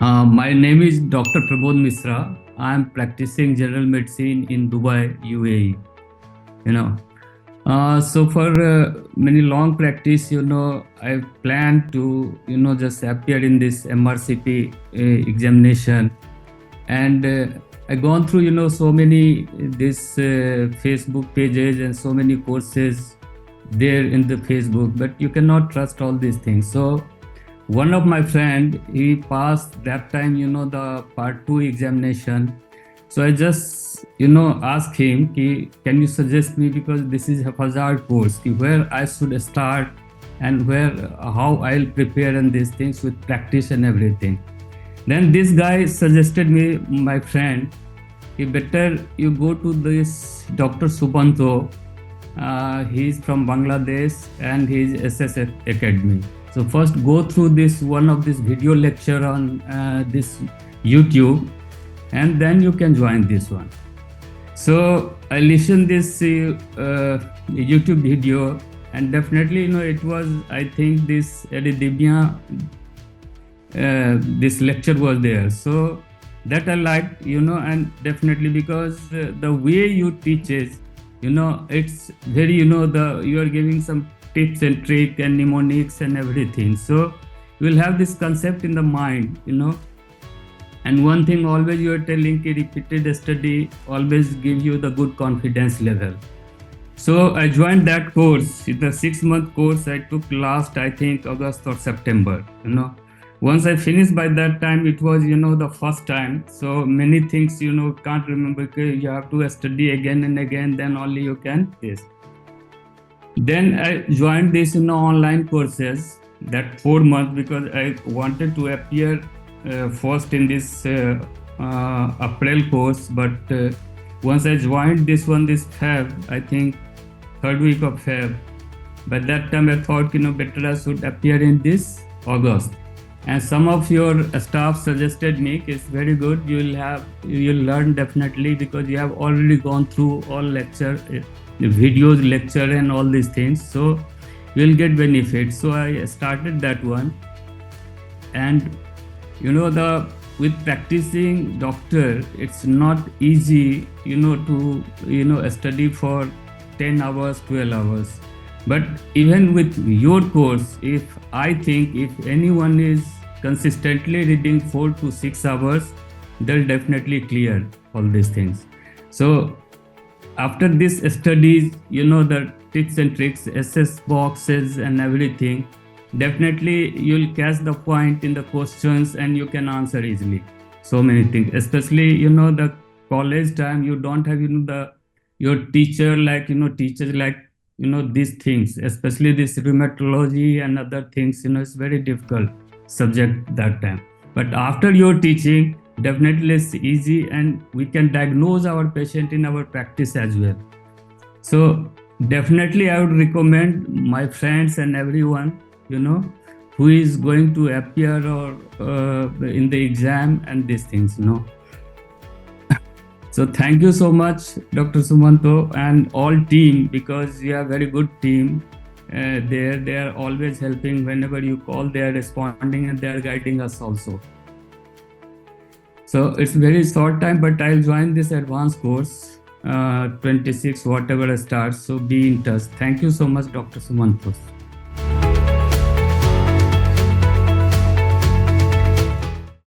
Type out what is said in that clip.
My name is Dr. Pramod Mishra. I am practicing general medicine in Dubai, UAE. You know, so for many long practice, I plan to, just appear in this MRCP examination, and I gone through, so many this Facebook pages and so many courses there in the Facebook, but you cannot trust all these things. So one of my friend, he passed that time, the part 2 examination. So I just, asked him, can you suggest me, because this is a hazard course, where I should start and how I'll prepare and these things with practice and everything. Then this guy suggested me, my friend, better you go to this Dr. Sumanta. He's from Bangladesh and he's SsAcademy. So first go through one of this video lecture on this YouTube, and then you can join this one. So I listened this YouTube video, and definitely, it was, I think this Eridibia, this lecture was there. So that I liked, and definitely because the way you teach is, it's very, you are giving some tips and tricks and mnemonics and everything. So you will have this concept in the mind, And one thing always you are telling, repeated study always give you the good confidence level. So I joined that course. It's a 6-month course I took last, I think, August or September, Once I finished, by that time, it was, the first time. So many things, can't remember. You have to study again and again, then only you can this. Then I joined this, online courses, that 4 months, because I wanted to appear first in this April course. But once I joined this Feb, I think 3rd week of Feb, by that time I thought, better I should appear in this August. And some of your staff suggested me, it's very good, you'll learn definitely, because you have already gone through all lecture, the videos, lecture and all these things, so you'll get benefits. So I started that one. And with practicing doctor, it's not easy, to study for 10 hours, 12 hours. But even with your course, if anyone is consistently reading 4 to 6 hours, they'll definitely clear all these things. So after this studies, the tips and tricks, SS boxes and everything, definitely you'll catch the point in the questions and you can answer easily. So many things, especially, the college time, you don't have, your teacher, teachers like, these things, especially this rheumatology and other things, it's very difficult subject that time. But after your teaching, definitely it's easy, and we can diagnose our patient in our practice as well. So definitely I would recommend my friends and everyone, who is going to appear or in the exam and these things, So thank you so much, Dr. Sumanta, and all team, because you have very good team. They are always helping. Whenever you call, they are responding and they are guiding us also. So it's very short time, but I'll join this advanced course, 26, whatever starts. So be in touch. Thank you so much, Dr. Sumanta.